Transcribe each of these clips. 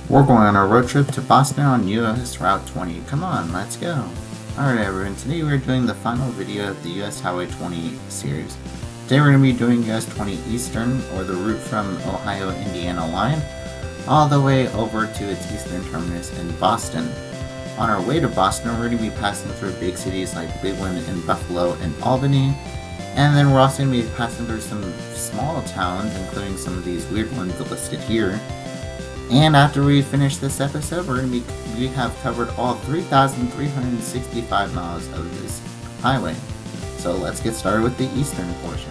We're going on a road trip to Boston on US Route 20. Come on, let's go. Alright everyone, today we're doing the final video of the US Highway 20 series. Today we're going to be doing US 20 Eastern, or the route from Ohio-Indiana line, all the way over to its eastern terminus in Boston. On our way to Boston, we're going to be passing through big cities like Cleveland and Buffalo and Albany, and then we're also going to be passing through some small towns, including some of these weird ones listed here. And after we finish this episode, we have covered all 3,365 miles of this highway. So let's get started with the eastern portion.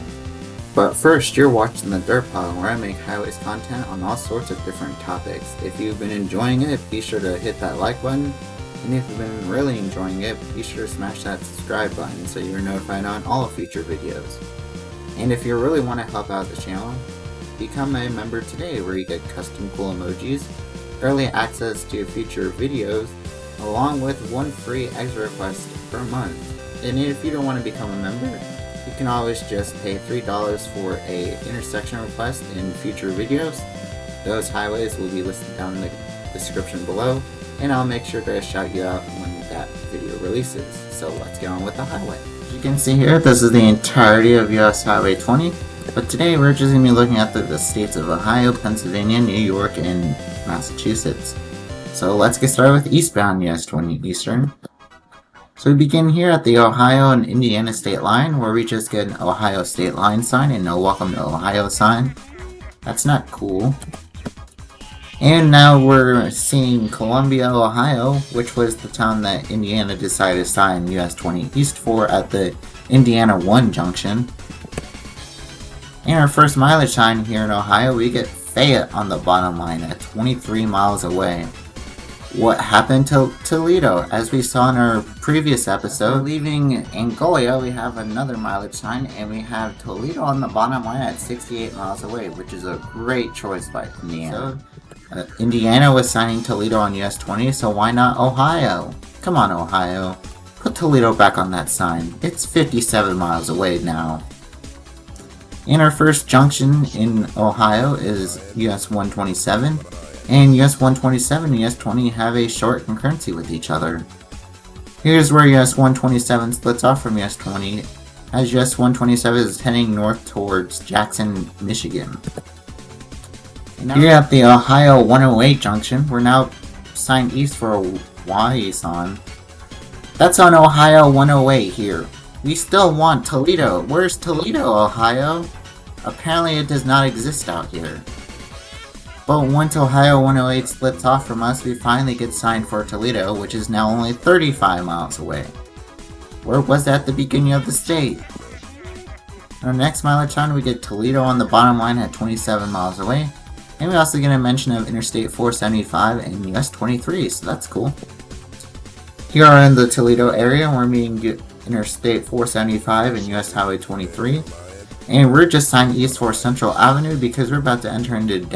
But first, you're watching the TheDerpHog, where I make highways content on all sorts of different topics. If you've been enjoying it, be sure to hit that like button. And if you've been really enjoying it, be sure to smash that subscribe button so you're notified on all future videos. And if you really want to help out the channel, become a member today, where you get custom cool emojis, early access to future videos, along with one free extra request per month. And if you don't want to become a member, you can always just pay $3 for a intersection request in future videos. Those highways will be listed down in the description below, and I'll make sure to shout you out when that video releases. So let's get on with the highway. As you can see here, this is the entirety of US Highway 20. But today we're just going to be looking at the states of Ohio, Pennsylvania, New York, and Massachusetts. So let's get started with eastbound US 20 Eastern. So we begin here at the Ohio and Indiana state line, where we just get an Ohio state line sign and no welcome to Ohio sign. That's not cool. And now we're seeing Columbia, Ohio, which was the town that Indiana decided to sign US 20 East for at the Indiana 1 junction. In our first mileage sign here in Ohio, we get Fayette on the bottom line at 23 miles away. What happened to Toledo? As we saw in our previous episode, leaving Angola, we have another mileage sign, and we have Toledo on the bottom line at 68 miles away, which is a great choice by Indiana. Indiana was signing Toledo on US 20, so why not Ohio? Come on, Ohio. Put Toledo back on that sign. It's 57 miles away now. And our first junction in Ohio is US 127, and US 127 and US 20 have a short concurrency with each other. Here's where US 127 splits off from US 20, as US 127 is heading north towards Jackson, Michigan. Here at the Ohio 108 junction, we're now signed east for Waukegan. That's on Ohio 108 here. We still want Toledo. Where's Toledo, Ohio? Apparently it does not exist out here. But once Ohio 108 splits off from us, we finally get signed for Toledo, which is now only 35 miles away. Where was that at the beginning of the state? Our next mileage sign, we get Toledo on the bottom line at 27 miles away. And we also get a mention of Interstate 475 and US 23, so that's cool. Here are in the Toledo area, we're meeting Interstate 475 and US Highway 23. And we're just signed east for Central Avenue because we're about to enter into the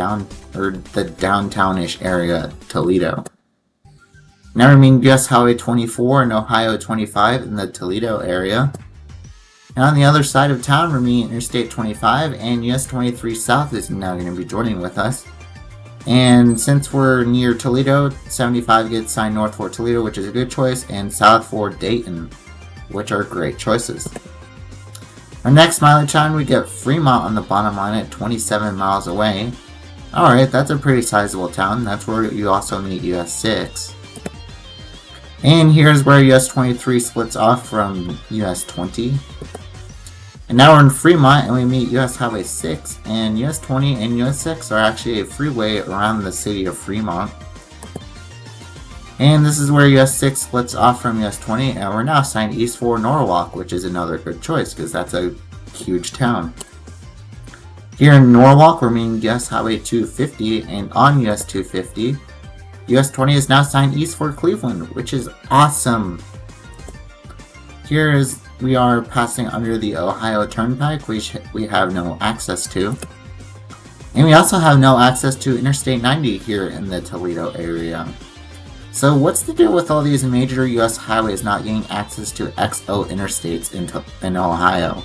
downtownish area, Toledo. Now we're meeting US Highway 24 and Ohio 25 in the Toledo area. And on the other side of town, we're meeting Interstate 25, and US 23 South is now going to be joining with us. And since we're near Toledo, 75 gets signed north for Toledo, which is a good choice, and south for Dayton, which are great choices. Our next mileage sign, we get Fremont on the bottom line at 27 miles away. Alright, that's a pretty sizable town. That's where you also meet US 6. And here's where US 23 splits off from US 20. And now we're in Fremont and we meet US Highway 6, and US 20 and US 6 are actually a freeway around the city of Fremont. And this is where US 6 splits off from US 20, and we're now signed east for Norwalk, which is another good choice because that's a huge town. Here in Norwalk, we're meeting US Highway 250, and on US 250, US 20 is now signed east for Cleveland, which is awesome. We are passing under the Ohio Turnpike, which we have no access to. And we also have no access to Interstate 90 here in the Toledo area. So what's the deal with all these major US highways not getting access to XO interstates in Ohio?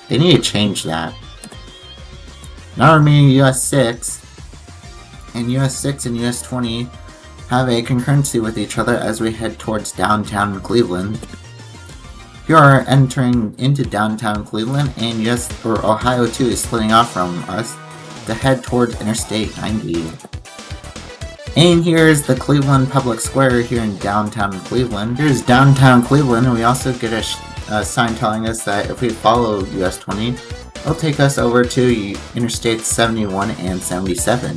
They need to change that. Now we're meeting US 6. and US 6 and US 20 have a concurrency with each other as we head towards downtown Cleveland. You are entering into downtown Cleveland, and Ohio 2 is splitting off from us to head towards Interstate 90. And here's the Cleveland Public Square here in downtown Cleveland. Here's downtown Cleveland, and we also get a sign telling us that if we follow US 20, it'll take us over to Interstates 71 and 77.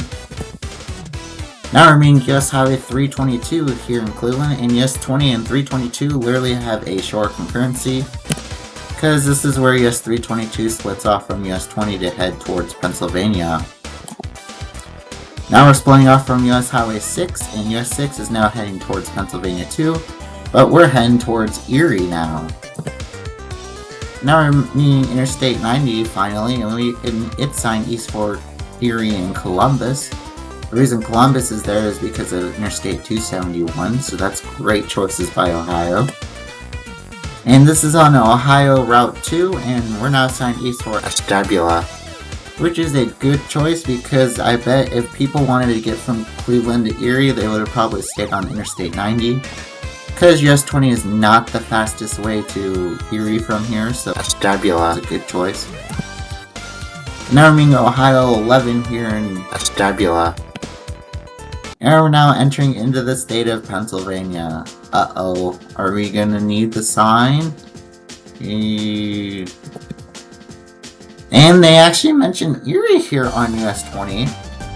Now we're meeting US Highway 322 here in Cleveland, and US 20 and 322 literally have a short concurrency, because this is where US 322 splits off from US 20 to head towards Pennsylvania. Now we're splitting off from US Highway 6, and US 6 is now heading towards Pennsylvania too, but we're heading towards Erie now. Now we're meeting Interstate 90 finally, and it's signed east for Erie and Columbus. The reason Columbus is there is because of Interstate 271, so that's great choices by Ohio. And this is on Ohio Route 2, and we're now signed east for Ashtabula, which is a good choice because I bet if people wanted to get from Cleveland to Erie, they would have probably stayed on Interstate 90. Because US 20 is not the fastest way to Erie from here, so Ashtabula is a good choice. Now we're meeting Ohio 11 here in Ashtabula. And we're now entering into the state of Pennsylvania. Uh-oh, are we gonna need the sign? And they actually mentioned Erie here on US 20.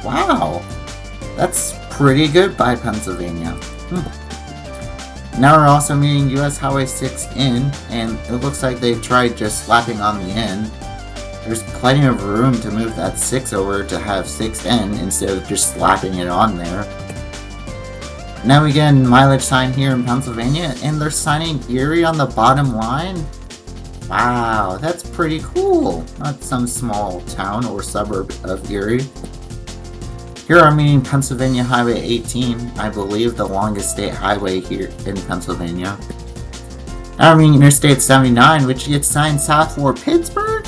Wow, that's pretty good by Pennsylvania. Now we're also meeting US Highway 6 in, and it looks like they tried just slapping on the end. There's plenty of room to move that 6 over to have 6N instead of just slapping it on there. Now we get a mileage sign here in Pennsylvania, and they're signing Erie on the bottom line. Wow, that's pretty cool. Not some small town or suburb of Erie. Here I'm meeting Pennsylvania Highway 18, I believe the longest state highway here in Pennsylvania. Now I'm meeting Interstate 79, which gets signed south for Pittsburgh?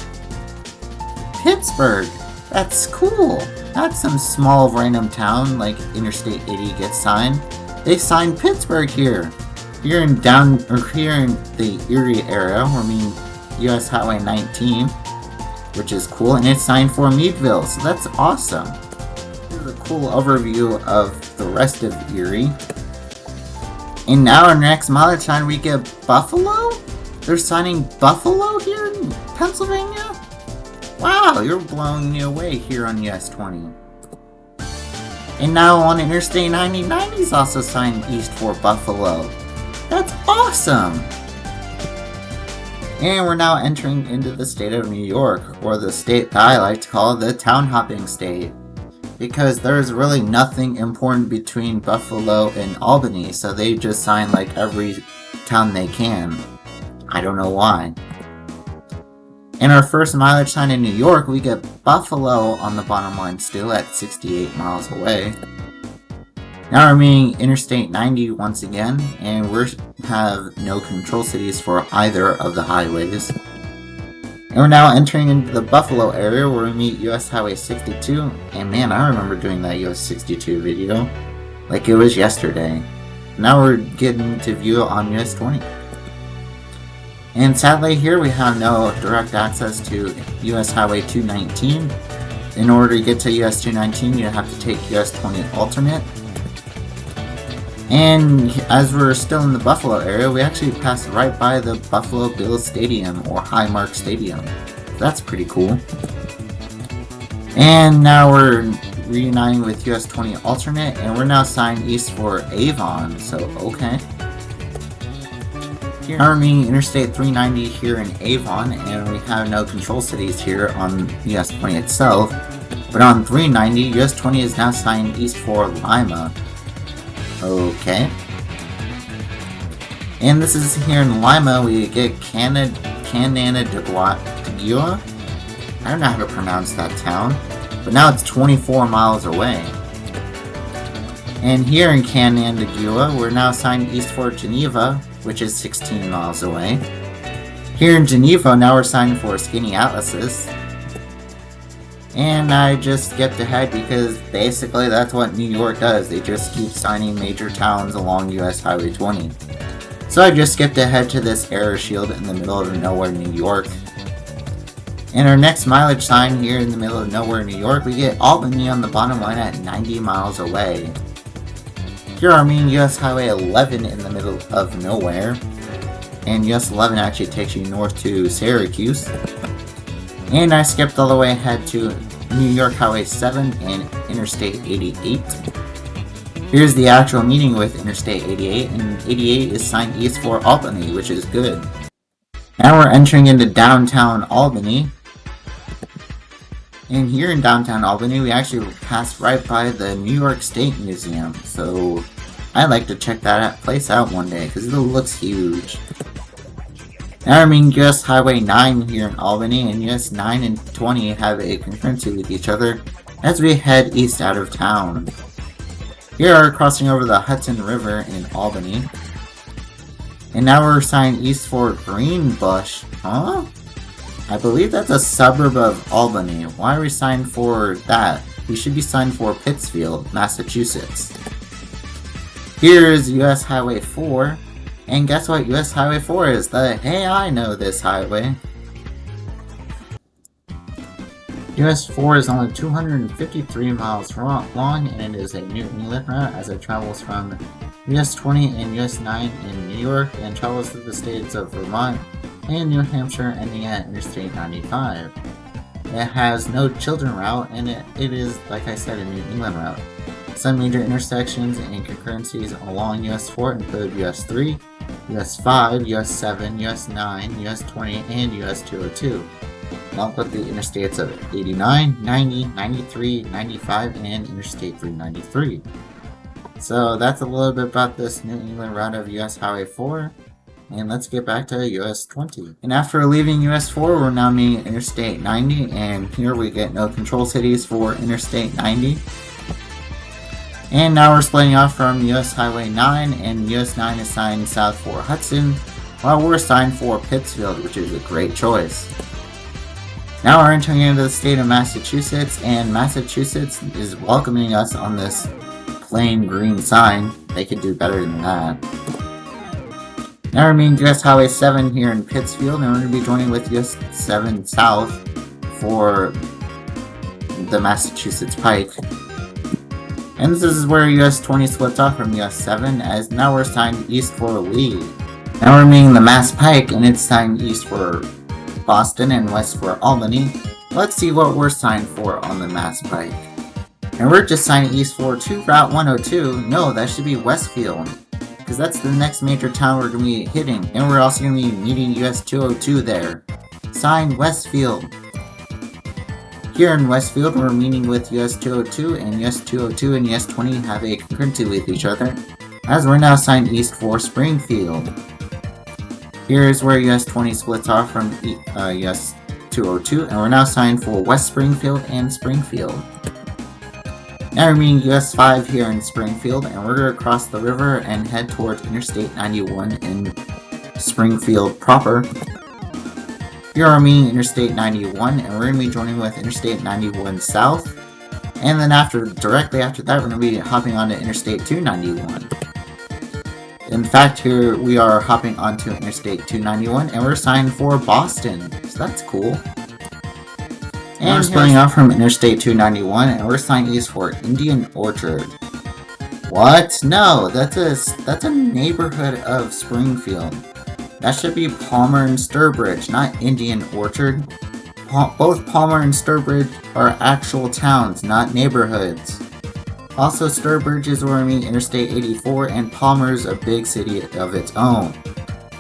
Pittsburgh! That's cool! Not some small random town like Interstate 80 gets signed. They signed Pittsburgh here! Here in the Erie area, we're meeting US Highway 19, which is cool, and it's signed for Meadville, so that's awesome. Here's a cool overview of the rest of Erie. And now our next mileage sign, we get Buffalo? They're signing Buffalo here in Pennsylvania? Wow, you're blowing me away here on US 20. And now on Interstate 90, 90's also signed east for Buffalo. That's awesome! And we're now entering into the state of New York, or the state that I like to call the town hopping state. Because there's really nothing important between Buffalo and Albany, so they just sign like every town they can. I don't know why. In our first mileage sign in New York, we get Buffalo on the bottom line still at 68 miles away. Now we're meeting Interstate 90 once again, and we have no control cities for either of the highways. And we're now entering into the Buffalo area where we meet US Highway 62, and man, I remember doing that US 62 video like it was yesterday. Now we're getting to view it on US 20. And sadly here we have no direct access to US Highway 219. In order to get to US 219 you have to take US 20 alternate. And as we're still in the Buffalo area, we actually passed right by the Buffalo Bills Stadium, or Highmark Stadium. That's pretty cool. And now we're reuniting with US 20 alternate, and we're now signed east for Avon, so okay. Here we're meeting Interstate 390 here in Avon, and we have no control cities here on US 20 itself. But on 390, US 20 is now signed east for Lima. Okay. And this is here in Lima, we get Canandaigua. I don't know how to pronounce that town, but now it's 24 miles away. And here in Canandaigua, we're now signed east for Geneva, which is 16 miles away. Here in Geneva, now we're signed for Skinny Atlases. And I just skipped ahead because basically that's what New York does. They just keep signing major towns along US Highway 20. So I just skipped ahead to this error shield in the middle of nowhere, New York. And our next mileage sign here in the middle of nowhere, New York, we get Albany on the bottom line at 90 miles away. Here our main US Highway 11 in the middle of nowhere. And US 11 actually takes you north to Syracuse. And I skipped all the way ahead to New York Highway 7 and Interstate 88. Here's the actual meeting with Interstate 88, and 88 is signed east for Albany, which is good. Now we're entering into downtown Albany. And here in downtown Albany, we actually passed right by the New York State Museum, so I'd like to check that place out one day, because it looks huge. Now I mean US Highway 9 here in Albany, and US 9 and 20 have a concurrency with each other as we head east out of town. Here are crossing over the Hudson River in Albany. And now we're signed east for Greenbush. Huh? I believe that's a suburb of Albany. Why are we signed for that? We should be signed for Pittsfield, Massachusetts. Here is US Highway 4. And guess what US Highway 4 is? Hey, I know this highway. US 4 is only 253 miles long, and it is a New England route as it travels from US 20 and US 9 in New York and travels through the states of Vermont and New Hampshire, ending at Interstate 95. It has no children route, and it is, like I said, a New England route. Some major intersections and concurrencies along US 4 include US 3, US 5, US 7, US 9, US 20, and US 202, along with the interstates of 89, 90, 93, 95, and Interstate 393. So that's a little bit about this New England route of US Highway 4, and let's get back to US 20. And after leaving US 4, we're now meeting Interstate 90, and here we get no control cities for Interstate 90. And now we're splitting off from US Highway 9, and US 9 is signed south for Hudson, while we're signed for Pittsfield, which is a great choice. Now we're entering into the state of Massachusetts, and Massachusetts is welcoming us on this plain green sign. They could do better than that. Now we're meeting US Highway 7 here in Pittsfield, and we're going to be joining with US 7 South for the Massachusetts Pike. And this is where US 20 splits off from US 7, as now we're signed east for Lee. Now we're meeting the Mass Pike, and it's signed east for Boston and west for Albany. Let's see what we're signed for on the Mass Pike. And we're just signed east for Route 102. No, that should be Westfield, because that's the next major town we're going to be hitting. And we're also going to be meeting US 202 there. Signed Westfield. Here in Westfield, we're meeting with US 202, and US 202 and US 20 have a concurrency with each other, as we're now signed east for Springfield. Here is where US 20 splits off from US 202, and we're now signed for West Springfield and Springfield. Now we're meeting US 5 here in Springfield, and we're going to cross the river and head towards Interstate 91 in Springfield proper. Here are meeting Interstate 91, and we're going to be joining with Interstate 91 South. And then directly after that, we're going to be hopping onto Interstate 291. In fact, here we are hopping onto Interstate 291, and we're signed for Boston. So that's cool. And we're splitting off from Interstate 291, and we're signed east for Indian Orchard. What? No, that's a neighborhood of Springfield. That should be Palmer and Sturbridge, not Indian Orchard. Both Palmer and Sturbridge are actual towns, not neighborhoods. Also, Sturbridge is where we meet Interstate 84, and Palmer's a big city of its own.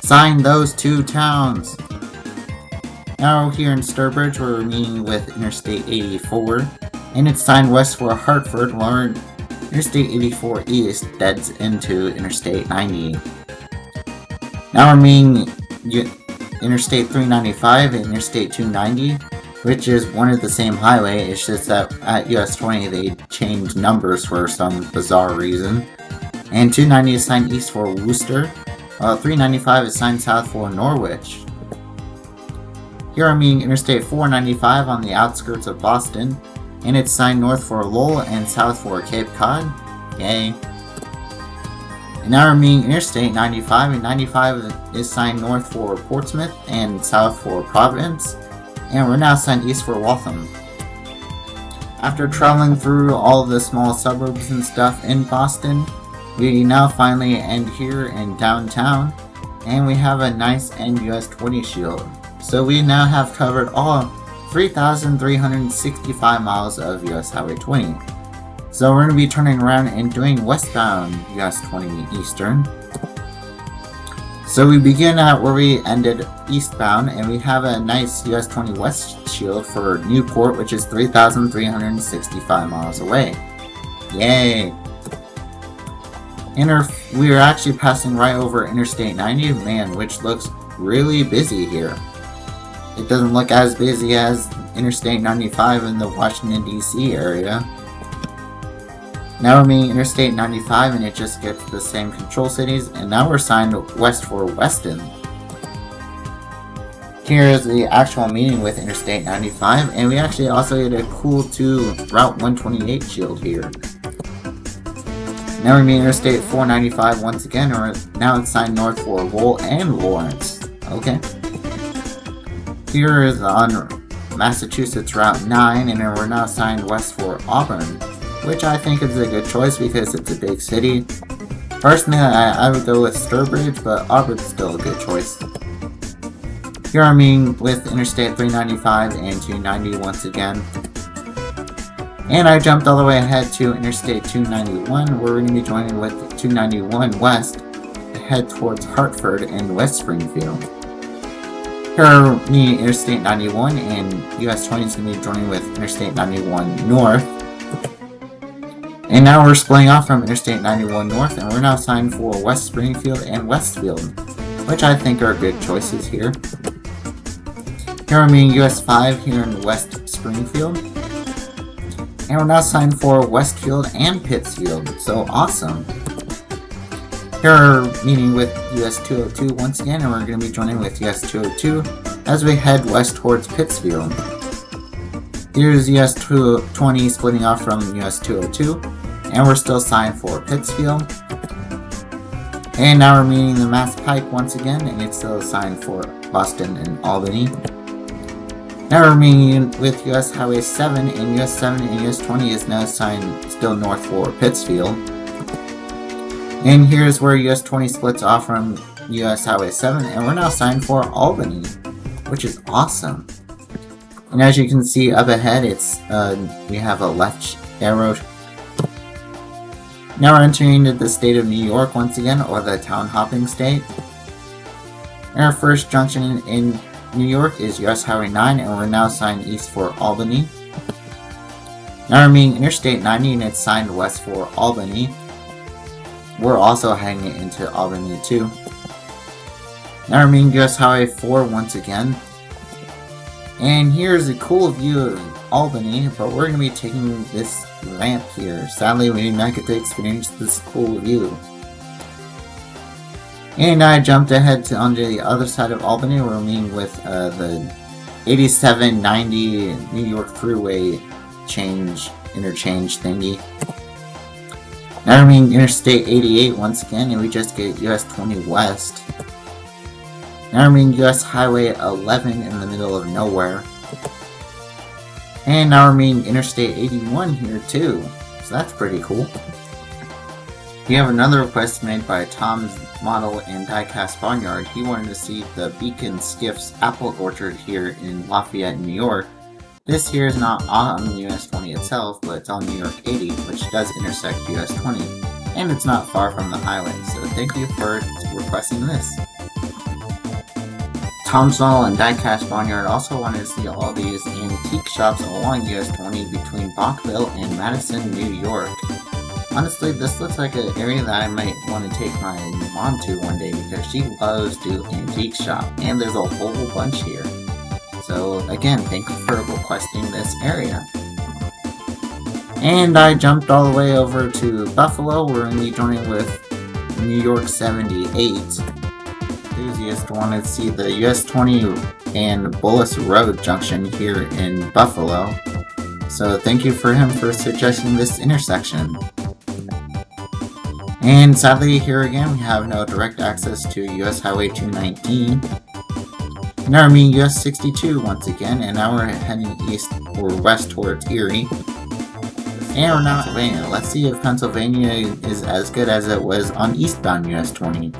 Sign those two towns. Now here in Sturbridge, we're meeting with Interstate 84, and it's signed west for Hartford, while Interstate 84 East deads into Interstate 90. Now we're meeting Interstate 395 and Interstate 290, which is one of the same highway. It's just that at US 20 they changed numbers for some bizarre reason. And 290 is signed east for Worcester, while 395 is signed south for Norwich. Here I'm meeting Interstate 495 on the outskirts of Boston, and it's signed north for Lowell and south for Cape Cod. Yay. And now we're meeting Interstate 95, and 95 is signed north for Portsmouth and south for Providence, and we're now signed east for Waltham. After traveling through all the small suburbs and stuff in Boston, we now finally end here in downtown, and we have a nice end US 20 shield. So we now have covered all 3,365 miles of US Highway 20. So we're going to be turning around and doing westbound US 20 Eastern. So we begin at where we ended eastbound, and we have a nice US 20 West shield for Newport, which is 3,365 miles away. Yay! And we are actually passing right over Interstate 90, man, which looks really busy here. It doesn't look as busy as Interstate 95 in the Washington DC area. Now we're meeting Interstate 95 and it just gets the same control cities, and now we're signed west for Weston. Here is the actual meeting with Interstate 95, and we actually also get a cool 2 Route 128 shield here. Now we're meeting Interstate 495 once again, or now it's signed north for Lowell and Lawrence. Okay. Here is on Massachusetts Route 9, and then we're now signed west for Auburn, which I think is a good choice because it's a big city. Personally, I would go with Sturbridge, but Auburn's still a good choice. Here I'm meeting with Interstate 395 and 290 once again. And I jumped all the way ahead to Interstate 291, where we're going to be joining with 291 West to head towards Hartford and West Springfield. Here are me, Interstate 91, and US 20 is going to be joining with Interstate 91 North. And now we're splitting off from Interstate 91 North, and we're now signed for West Springfield and Westfield, which I think are good choices here. Here we're meeting US 5 here in West Springfield. And we're now signed for Westfield and Pittsfield, so awesome. Here we're meeting with US 202 once again, and we're going to be joining with US 202 as we head west towards Pittsfield. Here's US 220 splitting off from US 202, and we're still signed for Pittsfield. And now we're meeting the Mass Pike once again, and it's still signed for Boston and Albany. Now we're meeting with US Highway 7, and US 7 and US 20 is now signed still north for Pittsfield. And here's where US 20 splits off from US Highway 7, and we're now signed for Albany, which is awesome. And as you can see up ahead, it's we have a left arrow. Now we're entering into the state of New York once again, or the town hopping state. And our first junction in New York is US Highway 9, and we're now signed east for Albany. Now we're meeting Interstate 90, and it's signed west for Albany. We're also heading into Albany too. Now we're meeting US Highway 4 once again. And here's a cool view of Albany, but we're going to be taking this ramp here. Sadly, we did not get to experience this cool view. And I jumped ahead to onto the other side of Albany. We're meeting with the 8790 New York Thruway interchange thingy. Now we're meeting Interstate 88 once again, and we just get US 20 West. Now we're meeting US Highway 11 in the middle of nowhere. And now we're meeting Interstate 81 here too, so that's pretty cool. We have another request made by Tom's Model and Diecast Barnyard. He wanted to see the Beacon Skiff's apple orchard here in Lafayette, New York. This here is not on US 20 itself, but it's on New York 80, which does intersect US 20, and it's not far from the highway, so thank you for requesting this. Tom's Model and Diecast Barnyard also wanted to see all these antique shops along US 20 between Bachville and Madison, New York. Honestly, this looks like an area that I might want to take my mom to one day because she loves to antique shop, and there's a whole bunch here. So again, thank you for requesting this area. And I jumped all the way over to Buffalo. We're going to be joining with New York 78. Enthusiast wanted to see the US 20 and Bullis Road Junction here in Buffalo. So thank you for him for suggesting this intersection. And sadly, here again, we have no direct access to US Highway 219. Now we're meeting US 62 once again, and now we're heading east or west towards Erie. And we're now in Pennsylvania. Let's see if Pennsylvania is as good as it was on eastbound US 20.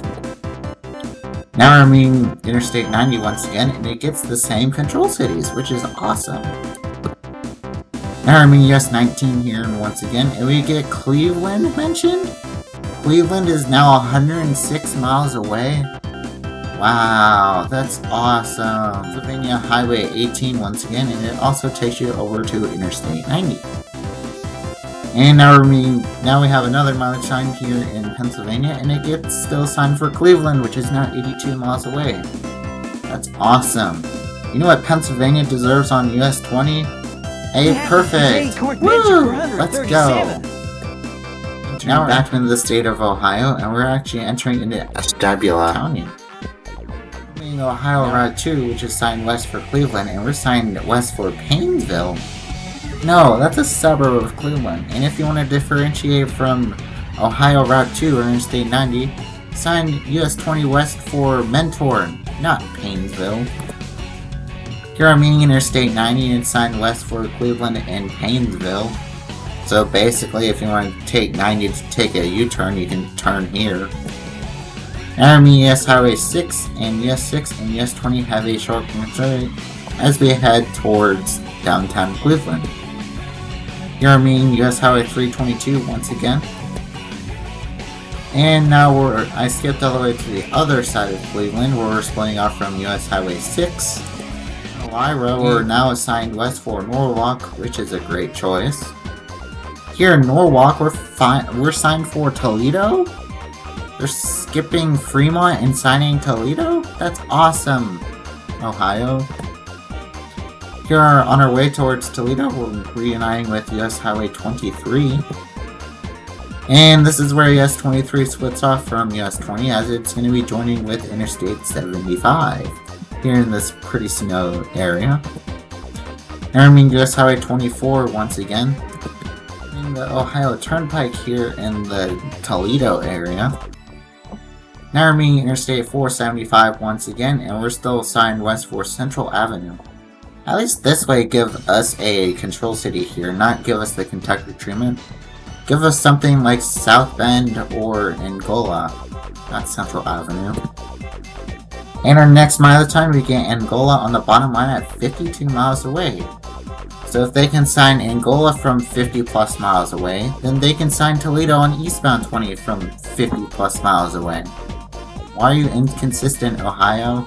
Now we're meeting Interstate 90 once again, and it gets the same control cities, which is awesome. Now we're meeting US 19 here once again, and we get Cleveland mentioned? Cleveland is now 106 miles away. Wow, that's awesome. Pennsylvania Highway 18 once again, and it also takes you over to Interstate 90. And now we have another mileage sign here in Pennsylvania, and it gets still signed for Cleveland, which is now 82 miles away. That's awesome. You know what Pennsylvania deserves on US 20? Hey, perfect! Woo! Let's go! Now we're back into the state of Ohio, and we're actually entering into Ashtabula County. We're in Ohio Route 2, which is signed west for Cleveland, and we're signed west for Paynesville. No, that's a suburb of Cleveland, and if you want to differentiate from Ohio Route 2 or Interstate 90, signed US 20 west for Mentor, not Paynesville. Here I'm meeting Interstate 90 and signed west for Cleveland and Paynesville. So basically, if you want to take 90 to take a U-turn, you can turn here. Now I'm meeting US Highway 6, and US 6 and US 20 have a short connection as we head towards downtown Cleveland. Here I'm meeting US Highway 322 once again. And now I skipped all the way to the other side of Cleveland, where we're splitting off from US Highway 6. Elira, we're now assigned west for Norwalk, which is a great choice. Here in Norwalk, we're signed for Toledo? They're skipping Fremont and signing Toledo? That's awesome, Ohio. Here on our way towards Toledo, we're reuniting with US Highway 23. And this is where US 23 splits off from US 20, as it's going to be joining with Interstate 75 here in this pretty snow area. And I mean US Highway 24 once again. In the Ohio Turnpike here in the Toledo area. Now we're meeting Interstate 475 once again, and we're still signed west for Central Avenue. At least this way give us a control city here, not give us the Kentucky treatment. Give us something like South Bend or Angola, not Central Avenue. And our next mileage time, we get Angola on the bottom line at 52 miles away. So if they can sign Angola from 50 plus miles away, then they can sign Toledo on eastbound 20 from 50 plus miles away. Why are you inconsistent, Ohio?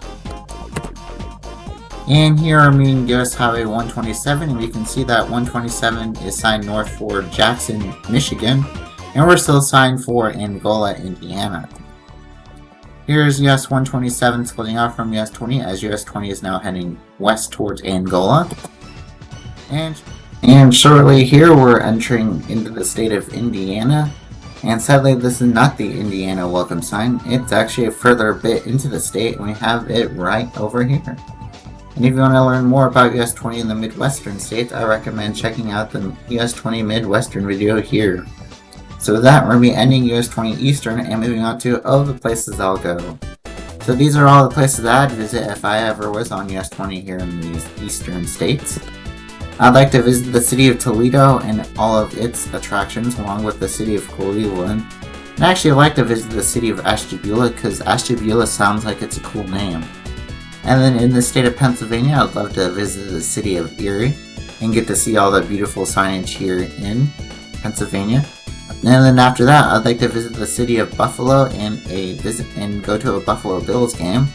And here I'm meeting US Highway 127, and we can see that 127 is signed north for Jackson, Michigan, and we're still signed for Angola, Indiana. Here's US 127 splitting off from US 20, as US 20 is now heading west towards Angola. And shortly here we're entering into the state of Indiana, and sadly this is not the Indiana welcome sign. It's actually a further bit into the state, and we have it right over here. And if you want to learn more about US 20 in the Midwestern states, I recommend checking out the US 20 Midwestern video here. So with that, we're going to be ending US 20 Eastern and moving on to the places I'll go. So these are all the places I'd visit if I ever was on US 20 here in these eastern states. I'd like to visit the city of Toledo and all of its attractions, along with the city of Cleveland. And actually I'd like to visit the city of Ashtabula, because Ashtabula sounds like it's a cool name. And then in the state of Pennsylvania, I'd love to visit the city of Erie and get to see all the beautiful signage here in Pennsylvania. And then after that, I'd like to visit the city of Buffalo and go to a Buffalo Bills game.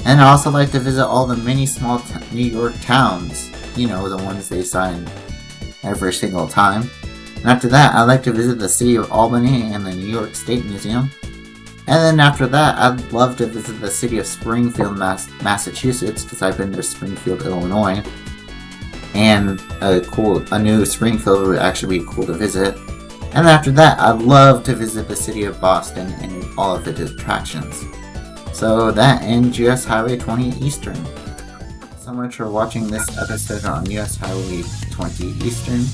And I'd also like to visit all the many small New York towns, you know, the ones they sign every single time. And after that, I'd like to visit the city of Albany and the New York State Museum. And then after that, I'd love to visit the city of Springfield, Massachusetts, because I've been to Springfield, Illinois. And a new Springfield would actually be cool to visit. And after that, I'd love to visit the city of Boston and all of its attractions. So that ends US Highway 20 Eastern. so much for watching this episode on US Highway 20 Eastern.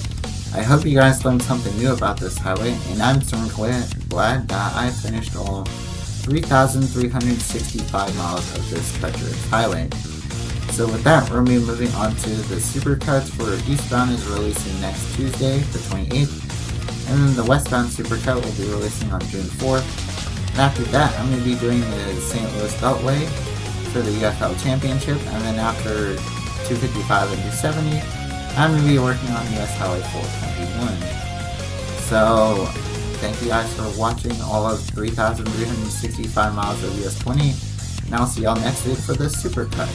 I hope you guys learned something new about this highway, and I'm certainly glad that I finished all 3,365 miles of this treacherous highway. So with that, we're going to be moving on to the Supercuts, where eastbound is releasing next Tuesday, the 28th, and then the westbound Supercut will be releasing on June 4th. And after that, I'm going to be doing the St. Louis Beltway for the UFL Championship, and then after 255 and 270, I'm going to be working on US Highway 421. So, thank you guys for watching all of 3,365 miles of US 20, and I'll see y'all next week for the Supercut.